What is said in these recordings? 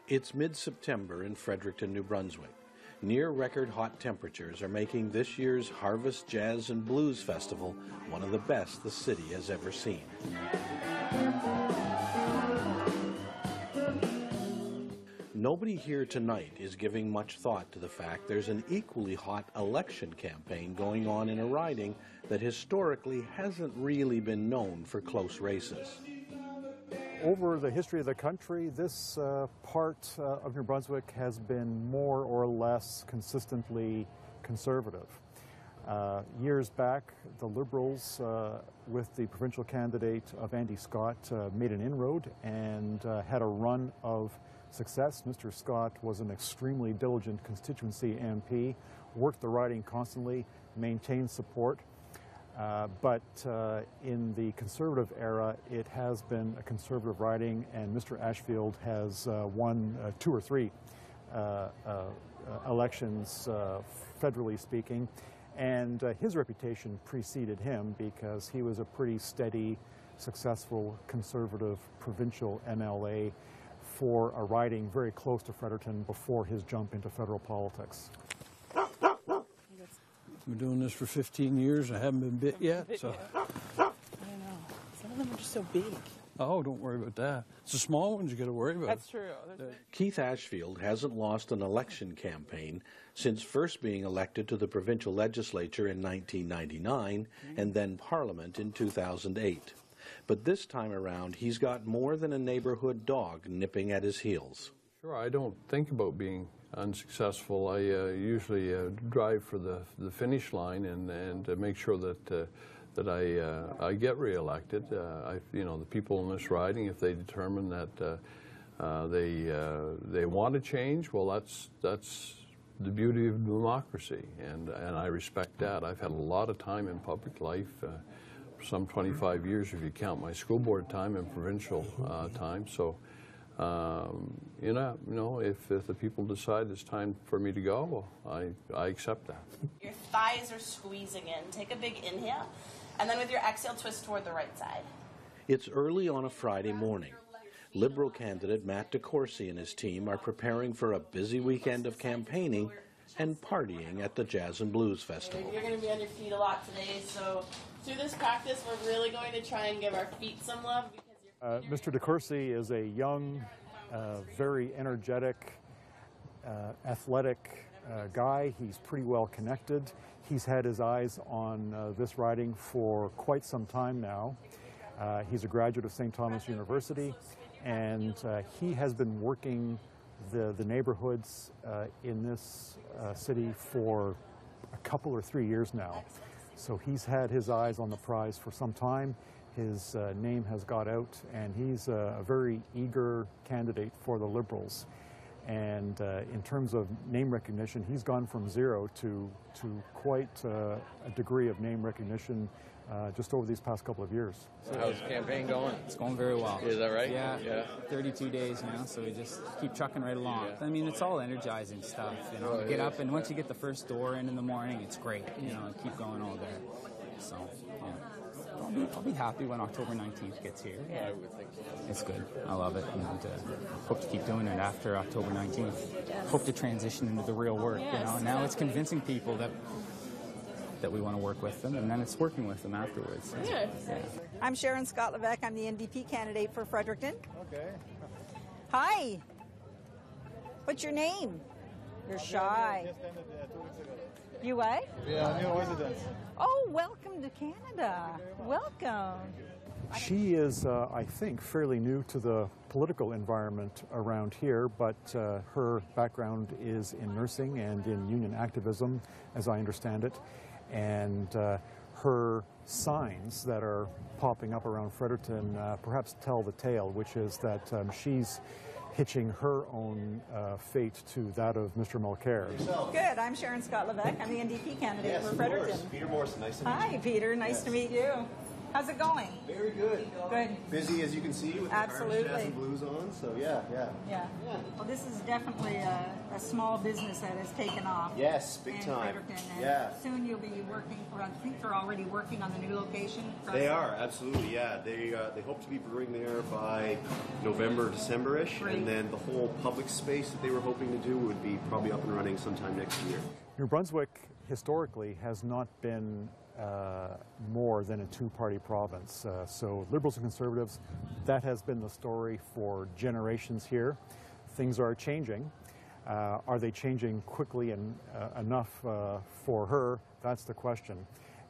It's mid-September in Fredericton, New Brunswick. Near-record hot temperatures are making this year's Harvest Jazz and Blues Festival one of the best the city has ever seen. Nobody here tonight is giving much thought to the fact there's an equally hot election campaign going on in a riding that historically hasn't really been known for close races. Over the history of the country, this part of New Brunswick has been more or less consistently conservative. Years back, the Liberals, with the provincial candidate of Andy Scott, made an inroad and had a run of success. Mr. Scott was an extremely diligent constituency MP, worked the riding constantly, maintained support. But in the Conservative era, it has been a Conservative riding, and Mr. Ashfield has won 2 or 3 elections, federally speaking, and his reputation preceded him because he was a pretty steady, successful Conservative provincial MLA for a riding very close to Fredericton before his jump into federal politics. I've been doing this for 15 years. I haven't been bit yet, so. I know. Some of them are just so big. Oh, don't worry about that. It's the small ones you got to worry about. That's true. Keith Ashfield hasn't lost an election campaign since first being elected to the provincial legislature in 1999 and then Parliament in 2008. But this time around, he's got more than a neighborhood dog nipping at his heels. Sure, I don't think about being unsuccessful. I usually drive for the finish line and make sure that I get reelected. The people in this riding, if they determine that they want to change, well, that's the beauty of democracy, and I respect that. I've had a lot of time in public life, some 25 years if you count my school board time and provincial time. So. If the people decide it's time for me to go, well, I accept that. Your thighs are squeezing in. Take a big inhale, and then with your exhale, twist toward the right side. It's early on a Friday morning. Liberal candidate Matt DeCourcy and his team are preparing for a busy weekend of campaigning and partying at the Jazz and Blues Festival. You're going to be on your feet a lot today, so through this practice, we're really going to try and give our feet some love. Mr. DeCourcy is a young, very energetic, athletic guy. He's pretty well connected. He's had his eyes on this riding for quite some time now. He's a graduate of St. Thomas University, and he has been working the neighborhoods in this city for a couple or 3 years now. So he's had his eyes on the prize for some time. His name has got out, and he's a very eager candidate for the Liberals. And in terms of name recognition, he's gone from 0 to quite a degree of name recognition just over these past couple of years. So how's the campaign going? It's going very well. Is that right? Yeah. 32 days, so we just keep trucking right along. Yeah. I mean, it's all energizing stuff, You get up, and once you get the first door in the morning, it's great, and keep going all day. So, yeah. I'll be happy when October 19th gets here. Yeah, I would think so. It's good. I love it, and hope to keep doing it after October 19th. Hope to transition into the real work, Now it's convincing people that we want to work with them, and then it's working with them afterwards. So, yeah. I'm Sharon Scott-Levesque. I'm the NDP candidate for Fredericton. Okay. Hi. What's your name? You're shy. You what? Yeah, new residents. Oh, welcome to Canada. Welcome. She is, I think, fairly new to the political environment around here, but her background is in nursing and in union activism, as I understand it. And her signs that are popping up around Fredericton perhaps tell the tale, which is that she's hitching her own fate to that of Mr. Mulcair. Good. I'm Sharon Scott-Levesque. I'm the NDP candidate for Fredericton. Peter Morrison, nice to meet you. Hi, Peter. Nice to meet you. How's it going? Very good. Good. Busy as you can see with the Absolutely. orange jazz and blues on, so yeah. Yeah. Well, this is definitely a small business that has taken off. Yes, big in time. Fredericton, and Yeah. soon you'll be working for, I think they're already working on the new location. They are, absolutely, yeah. They hope to be brewing there by November, December-ish, Great. and then the whole public space that they were hoping to do would be probably up and running sometime next year. New Brunswick historically has not been more than a two-party province. So Liberals and Conservatives, that has been the story for generations here. Things are changing. Are they changing quickly and enough for her? That's the question.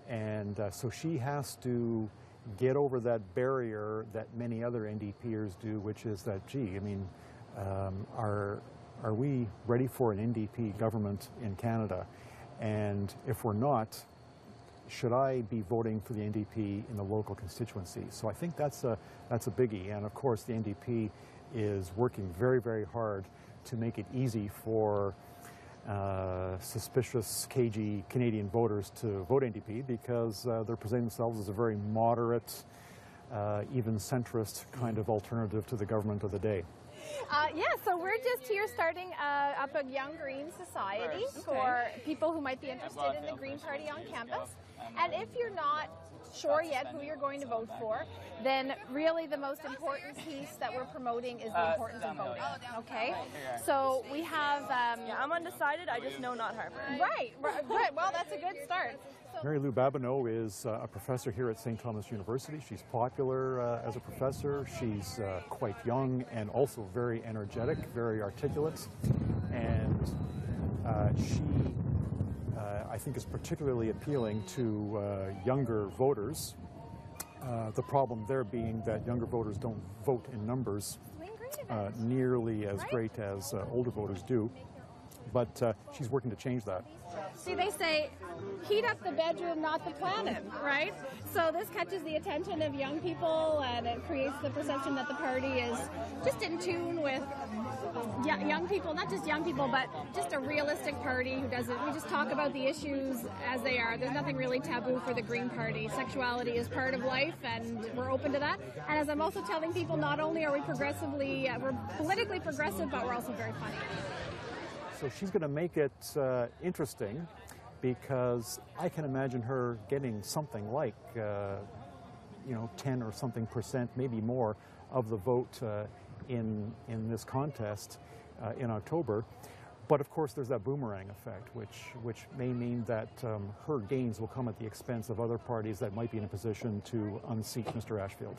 And so she has to get over that barrier that many other NDPers do, which is that, gee, I mean, are we ready for an NDP government in Canada? And if we're not, should I be voting for the NDP in the local constituency? So I think that's a biggie. And of course, the NDP is working very, very hard to make it easy for suspicious, cagey Canadian voters to vote NDP because they're presenting themselves as a very moderate, even centrist kind of alternative to the government of the day. Yeah, so we're just here starting up a Young Green Society for people who might be interested in the Green Party on campus. And if you're not sure yet who you're going to vote for, then really the most important piece that we're promoting is the importance of voting, okay? So we have... Yeah, I'm undecided, I just know not Harper. Right, good. Well, that's a good start. Mary Lou Babineau is a professor here at St. Thomas University. She's popular as a professor. She's quite young and also very energetic, very articulate. And she, I think, is particularly appealing to younger voters. The problem there being that younger voters don't vote in numbers nearly as great as older voters do. But she's working to change that. See, they say, heat up the bedroom, not the planet, right? So this catches the attention of young people, and it creates the perception that the party is just in tune with young people, not just young people, but just a realistic party who doesn't, we just talk about the issues as they are. There's nothing really taboo for the Green Party. Sexuality is part of life, and we're open to that. And as I'm also telling people, not only are we progressively, we're politically progressive, but we're also very funny. So she's going to make it interesting because I can imagine her getting something like, 10 or something %, maybe more, of the vote in this contest in October. But of course, there's that boomerang effect, which may mean that her gains will come at the expense of other parties that might be in a position to unseat Mr. Ashfield.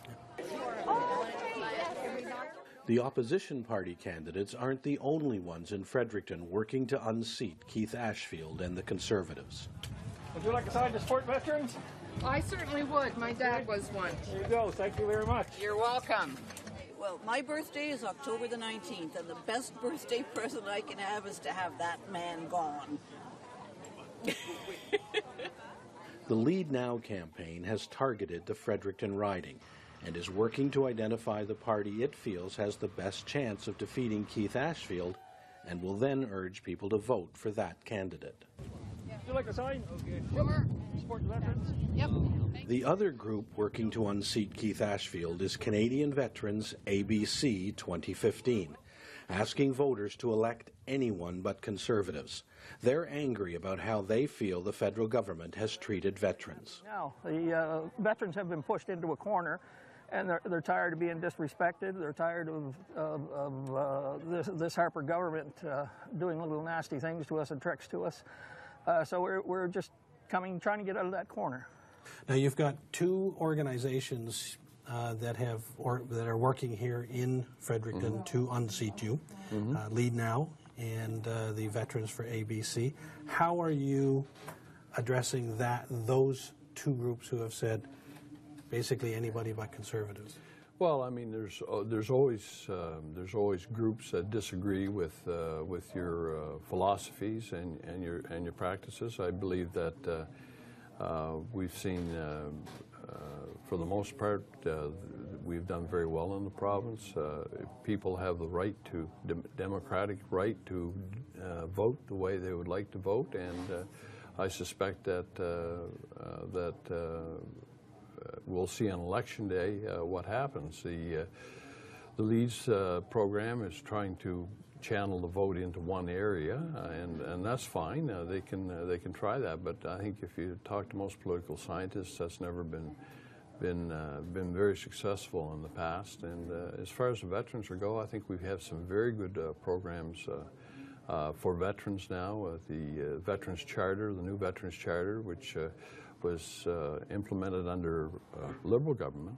The opposition party candidates aren't the only ones in Fredericton working to unseat Keith Ashfield and the Conservatives. Would you like a sign to support veterans? I certainly would. My dad was one. There you go. Thank you very much. You're welcome. Well, my birthday is October the 19th, and the best birthday present I can have is to have that man gone. The Lead Now campaign has targeted the Fredericton riding and is working to identify the party it feels has the best chance of defeating Keith Ashfield, and will then urge people to vote for that candidate. Would you like a sign? Okay. Sure. Support the veterans? Yep. The other group working to unseat Keith Ashfield is Canadian Veterans ABC 2015, asking voters to elect anyone but Conservatives. They're angry about how they feel the federal government has treated veterans. Now, the veterans have been pushed into a corner, and they're tired of being disrespected. They're tired of this Harper government doing little nasty things to us and tricks to us. So we're just trying to get out of that corner. Now you've got two organizations that are working here in Fredericton to unseat you, Lead Now and the Veterans for ABC. How are you addressing those two groups who have said basically anybody but Conservatives? Well, I mean, there's always groups that disagree with your philosophies and your practices. I believe that we've seen, for the most part, we've done very well in the province. People have the right to democratic right to vote the way they would like to vote, and I suspect that we'll see on election day what happens. The LEADS program is trying to channel the vote into one area, and that's fine. They can try that, but I think if you talk to most political scientists, that's never been very successful in the past. And as far as the veterans go, I think we have some very good programs for veterans now. The Veterans Charter, the new Veterans Charter, which was implemented under Liberal government,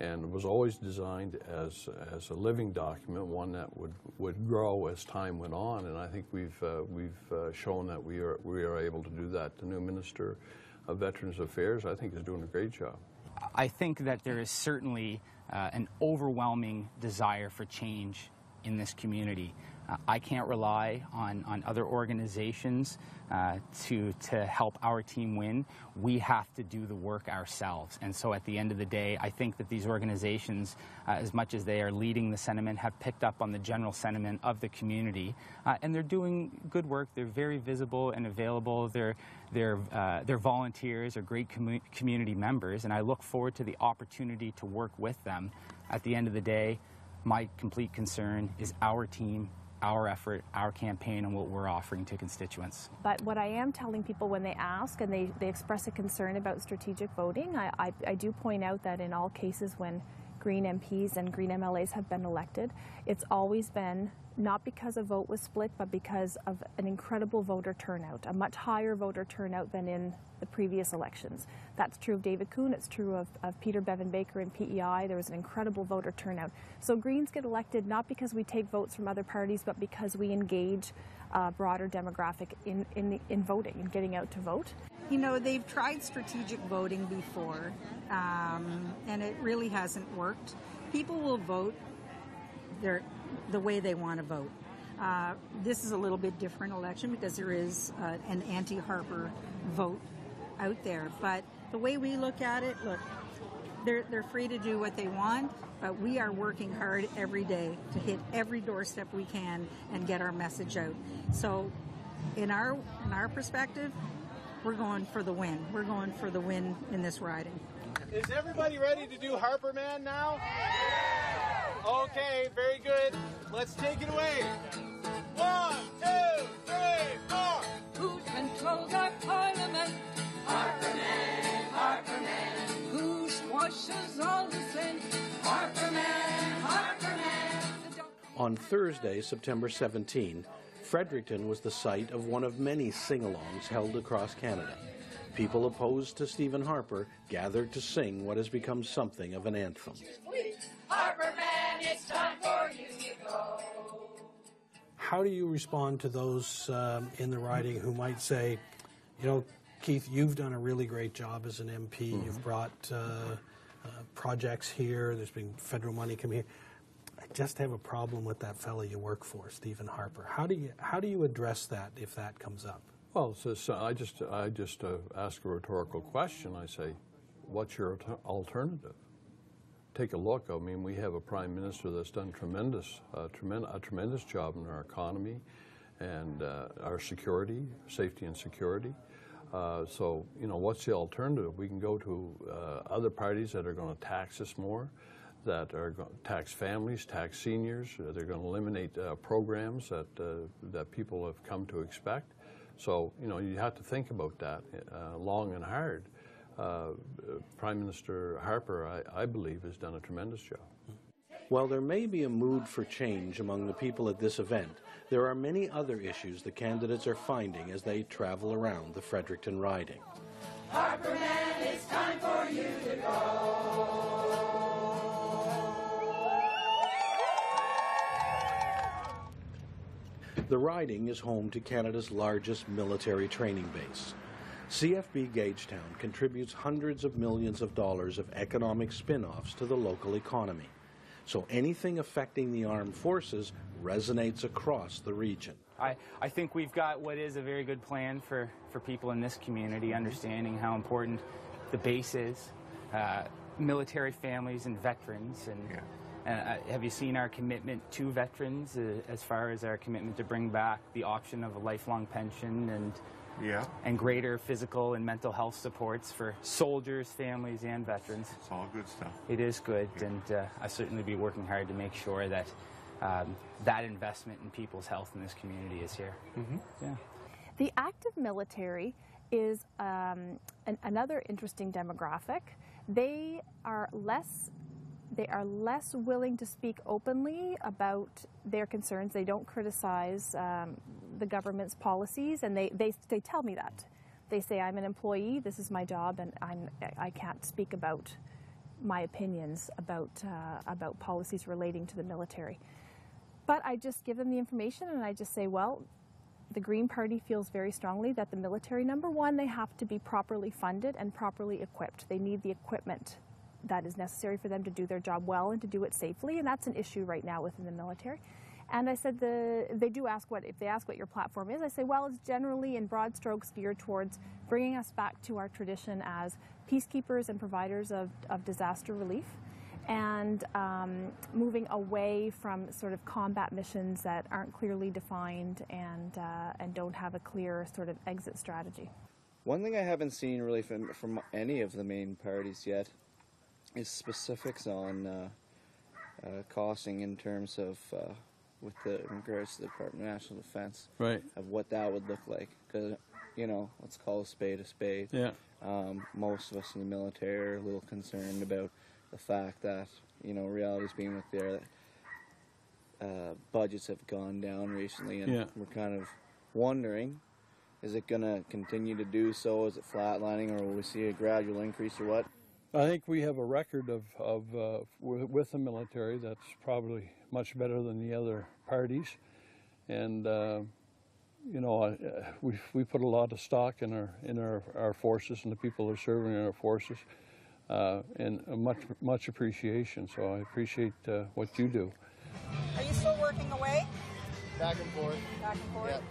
and was always designed as a living document, one that would grow as time went on. And I think we've shown that we are able to do that. The new Minister of Veterans Affairs, I think, is doing a great job. I think that there is certainly an overwhelming desire for change in this community. I can't rely on other organizations to help our team win. We have to do the work ourselves. And so at the end of the day, I think that these organizations, as much as they are leading the sentiment, have picked up on the general sentiment of the community. And they're doing good work. They're very visible and available. They're volunteers, are great community members, and I look forward to the opportunity to work with them. At the end of the day, my complete concern is our team, our effort, our campaign, and what we're offering to constituents. But what I am telling people when they ask and they express a concern about strategic voting, I do point out that in all cases when Green MPs and Green MLAs have been elected, it's always been not because a vote was split, but because of an incredible voter turnout, a much higher voter turnout than in the previous elections. That's true of David Kuhn, it's true of Peter Bevan-Baker in PEI. There was an incredible voter turnout. So Greens get elected not because we take votes from other parties, but because we engage a broader demographic in voting and getting out to vote. You know, they've tried strategic voting before, and it really hasn't worked. People will vote the way they want to vote. This is a little bit different election because there is an anti-Harper vote out there. But the way we look at it, look, they're free to do what they want, but we are working hard every day to hit every doorstep we can and get our message out. So in our perspective, we're going for the win. We're going for the win in this riding. Is everybody ready to do Harper Man now? Okay, very good. Let's take it away. 1, 2, 3, 4. Who controls our parliament? Harper Man, Harper Man. Who squashes all dissent? Harper Man, Harper Man. On Thursday, September 17, Fredericton was the site of one of many sing-alongs held across Canada. People opposed to Stephen Harper gathered to sing what has become something of an anthem. Harper Man, it's time for you to go. How do you respond to those in the riding who might say, you know, Keith, you've done a really great job as an MP. Mm-hmm. You've brought projects here. There's been federal money coming here. I just have a problem with that fellow you work for, Stephen Harper. How do you address that if that comes up? Well, so I just ask a rhetorical question. I say, what's your alternative? Take a look. I mean, we have a prime minister that's done a tremendous job in our economy and our security, safety and security. So, you know, what's the alternative? We can go to other parties that are going to tax us more, that are going to tax families, tax seniors. They're going to eliminate programs that people have come to expect. So, you know, you have to think about that long and hard. Prime Minister Harper, I believe, has done a tremendous job. While there may be a mood for change among the people at this event, there are many other issues the candidates are finding as they travel around the Fredericton riding. Harper Man, it's time for you to go. The riding is home to Canada's largest military training base. CFB Gagetown contributes hundreds of millions of dollars of economic spin-offs to the local economy. So anything affecting the armed forces resonates across the region. I think we've got what is a very good plan for people in this community, understanding how important the base is, military families and veterans. And have you seen our commitment to veterans as far as our commitment to bring back the option of a lifelong pension and greater physical and mental health supports for soldiers, families, and veterans. It's all good stuff. It is good, and I certainly be working hard to make sure that that investment in people's health in this community is here. Yeah. The active military is another interesting demographic. They are less willing to speak openly about their concerns. They don't criticize the government's policies, and they tell me that. They say, I'm an employee, this is my job, and I can't speak about my opinions about policies relating to the military. But I just give them the information, and I just say, well, the Green Party feels very strongly that the military, number one, they have to be properly funded and properly equipped. They need the equipment that is necessary for them to do their job well and to do it safely, and that's an issue right now within the military. And I said, they do ask if they ask what your platform is, I say, well, it's generally in broad strokes geared towards bringing us back to our tradition as peacekeepers and providers of disaster relief, and moving away from sort of combat missions that aren't clearly defined and don't have a clear sort of exit strategy. One thing I haven't seen really from any of the main parties yet is specifics on costing in terms of with regards to the Department of National Defense, right? Of what that would look like, because let's call a spade a spade. Yeah. Most of us in the military are a little concerned about the fact that reality's being with there that budgets have gone down recently, and we're kind of wondering, is it going to continue to do so? Is it flatlining, or will we see a gradual increase, or what? I think we have a record with the military that's probably much better than the other parties, and we put a lot of stock in our forces and the people who are serving in our forces, and much appreciation. So I appreciate what you do. Are you still working away? Back and forth. Back and forth. Yep.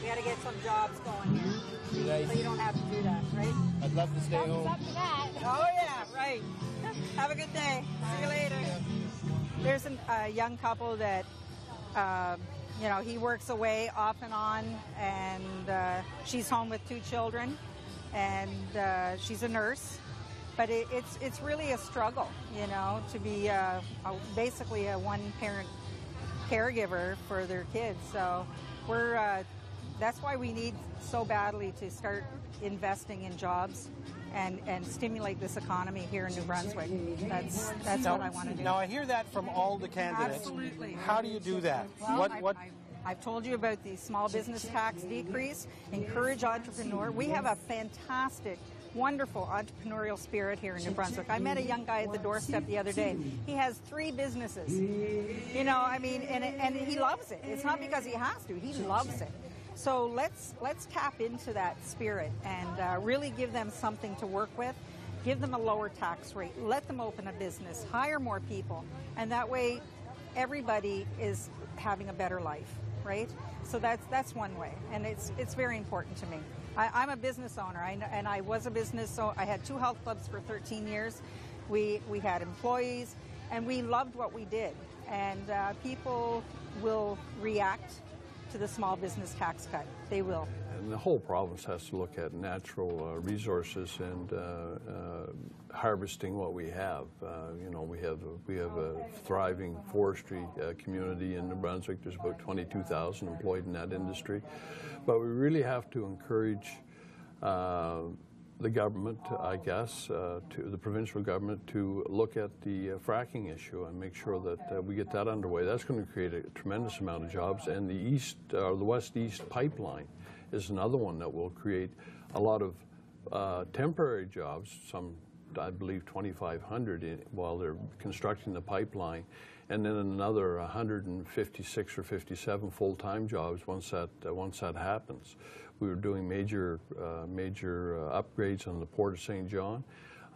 We got to get some jobs going here, Nice. so you don't have to do that, right? I'd love to stay home. Up to that. Oh yeah, right. Have a good day. See you later. There's a young couple that, he works away off and on, and she's home with 2 children, and she's a nurse. But it's really a struggle, to be basically a one-parent caregiver for their kids. So that's why we need so badly to start investing in jobs and stimulate this economy here in New Brunswick. That's what I want to do. Now, I hear that from all the candidates. Absolutely. How do you do that? Well, I've told you about the small business tax decrease, encourage entrepreneur. We have a fantastic, wonderful entrepreneurial spirit here in New Brunswick. I met a young guy at the doorstep the other day. He has 3 businesses. And he loves it. It's not because he has to. He loves it. So let's tap into that spirit and really give them something to work with. Give them a lower tax rate. Let them open a business. Hire more people. And that way, everybody is having a better life, right? So that's one way. And it's very important to me. I'm a business owner, and I was a business, so I had 2 health clubs for 13 years. We had employees, and we loved what we did. And people will react to the small business tax cut. They will. And the whole province has to look at natural resources and harvesting what we have. We have a thriving forestry community in New Brunswick. There's about 22,000 employed in that industry. But we really have to encourage the government, I guess, to the provincial government, to look at the fracking issue and make sure that we get that underway. That's going to create a tremendous amount of jobs. And the West-East pipeline is another one that will create a lot of temporary jobs, some, I believe, 2,500 while they're constructing the pipeline, and then another 156 or 57 full-time jobs once that happens. We were doing major upgrades on the Port of St. John.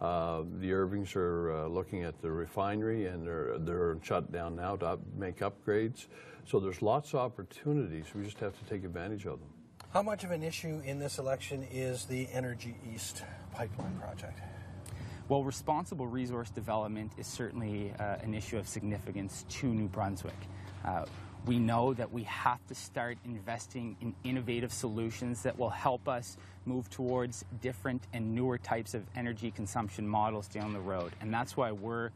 The Irvings are looking at the refinery, and they're shut down now to make upgrades. So there's lots of opportunities. We just have to take advantage of them. How much of an issue in this election is the Energy East pipeline project? Well, responsible resource development is certainly an issue of significance to New Brunswick. We know that we have to start investing in innovative solutions that will help us move towards different and newer types of energy consumption models down the road. And that's why we're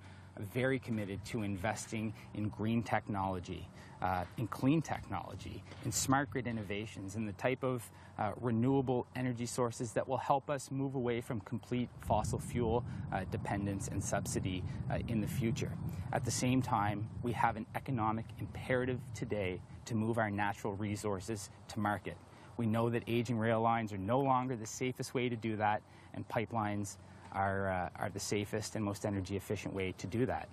very committed to investing in green technology, in clean technology, in smart grid innovations, and the type of renewable energy sources that will help us move away from complete fossil fuel dependence and subsidy in the future. At the same time, we have an economic imperative today to move our natural resources to market. We know that aging rail lines are no longer the safest way to do that, and pipelines are the safest and most energy efficient way to do that.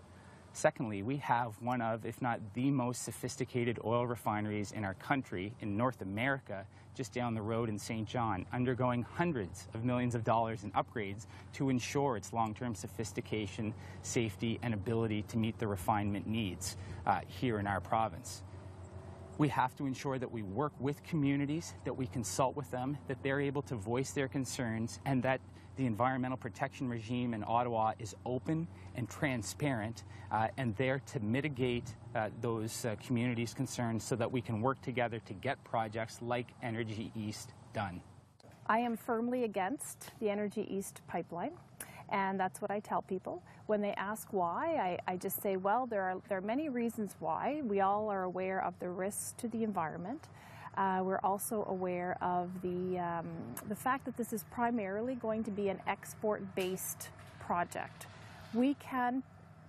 Secondly, we have one of, if not the most sophisticated oil refineries in our country, in North America, just down the road in St. John, undergoing hundreds of millions of dollars in upgrades to ensure its long-term sophistication, safety, and ability to meet the refinement needs here in our province. We have to ensure that we work with communities, that we consult with them, that they're able to voice their concerns, and that the environmental protection regime in Ottawa is open and transparent and there to mitigate those communities' concerns so that we can work together to get projects like Energy East done. I am firmly against the Energy East pipeline, and that's what I tell people. When they ask why, I just say, well, there are many reasons why. We all are aware of the risks to the environment. We're also aware of the fact that this is primarily going to be an export-based project. We can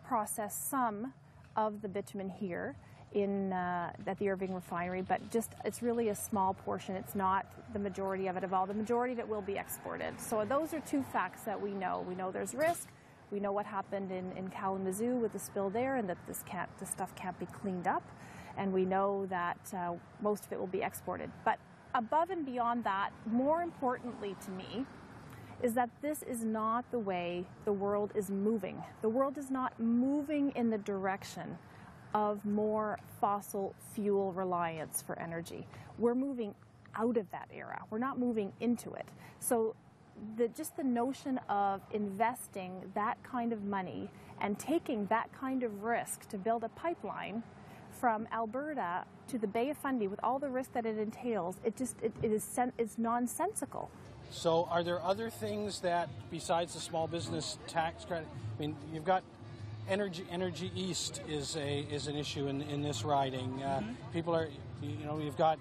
process some of the bitumen here at the Irving refinery, but it's really a small portion. It's not the majority of it at all. The majority of it will be exported. So those are two facts that we know. We know there's risk. We know what happened in Kalamazoo with the spill there, and that this stuff can't be cleaned up. And we know that most of it will be exported. But above and beyond that, more importantly to me, is that this is not the way the world is moving. The world is not moving in the direction of more fossil fuel reliance for energy. We're moving out of that era. We're not moving into it. So just the notion of investing that kind of money and taking that kind of risk to build a pipeline from Alberta to the Bay of Fundy with all the risk that it entails, it's nonsensical. So are there other things that, besides the small business tax credit, I mean, you've got Energy East is an issue in this riding. People are, you've got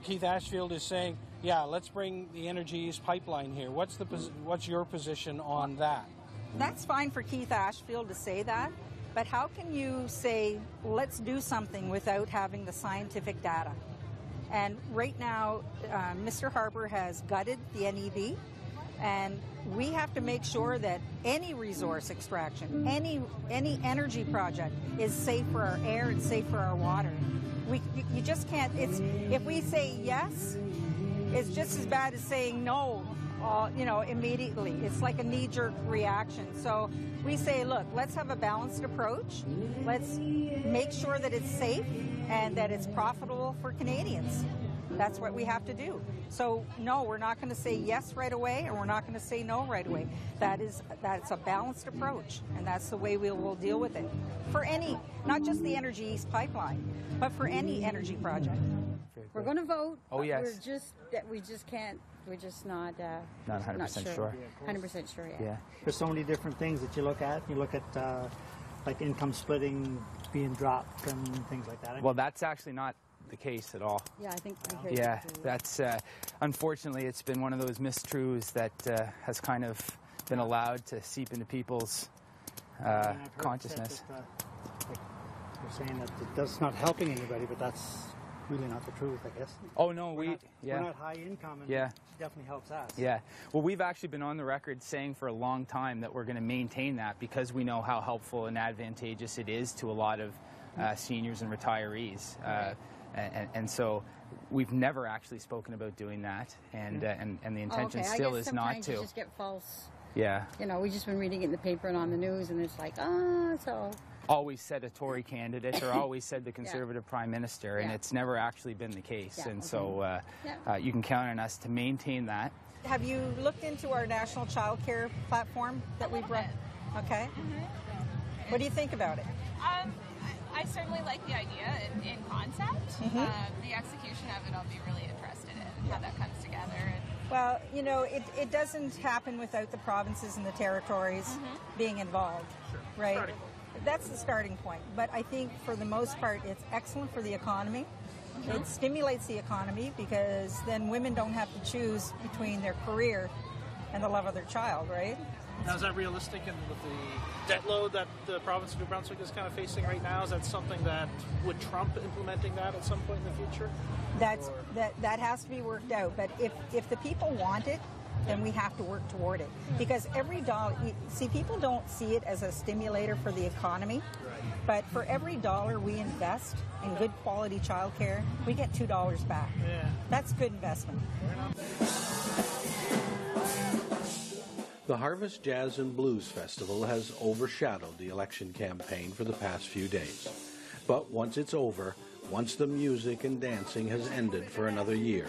Keith Ashfield is saying, yeah, let's bring the Energy East pipeline here. What's your position on that? That's fine for Keith Ashfield to say that, but how can you say, let's do something without having the scientific data? And right now, Mr. Harper has gutted the NEB, and we have to make sure that any resource extraction, any energy project is safe for our air and safe for our water. You just can't, if we say yes, it's just as bad as saying no, immediately. It's like a knee-jerk reaction. So we say, look, let's have a balanced approach. Let's make sure that it's safe and that it's profitable for Canadians. That's what we have to do. So no, we're not going to say yes right away, and we're not going to say no right away. That's a balanced approach, and that's the way we will deal with it. For any, not just the Energy East pipeline, but for any energy project. We're going to vote. Oh, yes. We just can't. We're just not 100% sure. 100% sure. Yeah. There's so many different things that you look at. You look at like income splitting being dropped and things like that. Well, that's actually not the case at all. Yeah, I think we hear that too. That's unfortunately it's been one of those mistruths that has kind of been allowed to seep into people's consciousness. They're saying that that's not helping anybody, but that's really not the truth, I guess. Oh no, we're not high income, and it definitely helps us. Yeah, well, we've actually been on the record saying for a long time that we're going to maintain that because we know how helpful and advantageous it is to a lot of seniors and retirees. And so we've never actually spoken about doing that, and the intention still is not to. Sometimes you just get false. Yeah. We've just been reading it in the paper and on the news, and it's like, so. Always said a Tory candidate, or always said the Conservative Prime Minister, and it's never actually been the case. And so you can count on us to maintain that. Have you looked into our national child care platform that we brought? Okay. What do you think about it? I certainly like the idea in concept. The execution of it, I'll be really interested in how that comes together. Well, you know, it doesn't happen without the provinces and the territories being involved, right? Starting. That's the starting point. But I think for the most part, it's excellent for the economy. It stimulates the economy because then women don't have to choose between their career and the love of their child, right? Now, is that realistic? And with the debt load that the province of New Brunswick is kind of facing right now, is that something that would trump implementing that at some point in the future? That has to be worked out. But if the people want it, then we have to work toward it. Because every dollar, see, people don't see it as a stimulator for the economy, but for every dollar we invest in good quality childcare, we get $2 back. That's good investment. The Harvest Jazz and Blues Festival has overshadowed the election campaign for the past few days. But once it's over, once the music and dancing has ended for another year,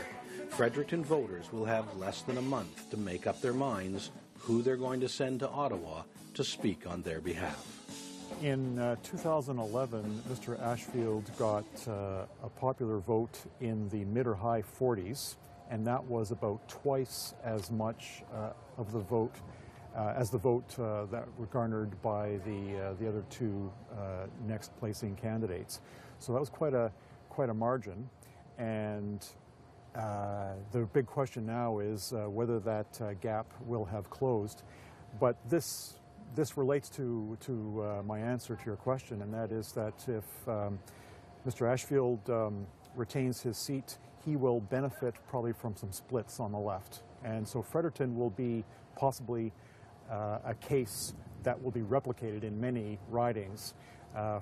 Fredericton voters will have less than a month to make up their minds who they're going to send to Ottawa to speak on their behalf. In 2011, Mr. Ashfield got a popular vote in the mid or high 40s, and that was about twice as much of the vote as the vote that were garnered by the other two next placing candidates. So that was quite a margin, and the big question now is whether that gap will have closed. But this relates to my answer to your question, and that is that if Mr. Ashfield retains his seat, he will benefit probably from some splits on the left. And so Fredericton will be possibly a case that will be replicated in many ridings.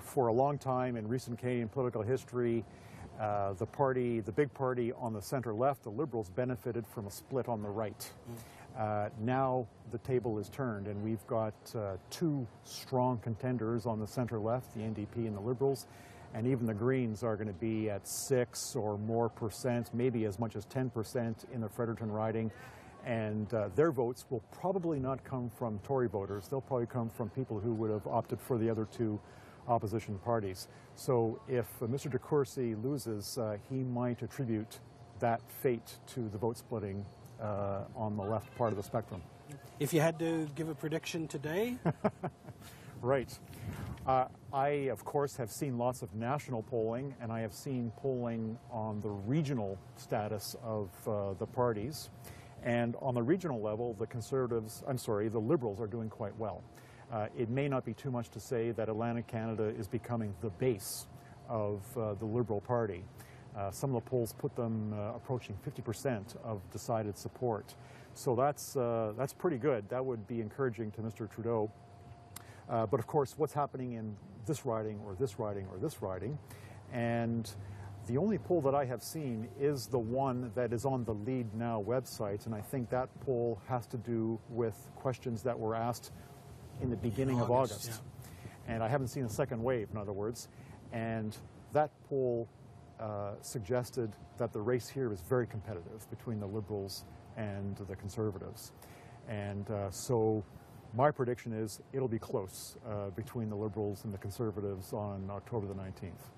For a long time in recent Canadian political history, the big party on the center-left, the Liberals, benefited from a split on the right. Now the table is turned, and we've got two strong contenders on the center-left, the NDP and the Liberals, and even the Greens are going to be at 6 or more percent, maybe as much as 10% in the Fredericton riding. And their votes will probably not come from Tory voters. They'll probably come from people who would have opted for the other two opposition parties. So if Mr. de Courcy loses, he might attribute that fate to the vote splitting on the left part of the spectrum. If you had to give a prediction today? Right. I, of course, have seen lots of national polling, and I have seen polling on the regional status of the parties. And on the regional level, the Liberals are doing quite well. It may not be too much to say that Atlantic Canada is becoming the base of the Liberal Party. Some of the polls put them approaching 50% of decided support. So that's pretty good. That would be encouraging to Mr. Trudeau. But of course, what's happening in this riding or this riding or this riding? And the only poll that I have seen is the one that is on the Lead Now website, and I think that poll has to do with questions that were asked in the beginning of August. Yeah. And I haven't seen a second wave, in other words. And that poll suggested that the race here is very competitive between the Liberals and the Conservatives. And so my prediction is it'll be close between the Liberals and the Conservatives on October the 19th.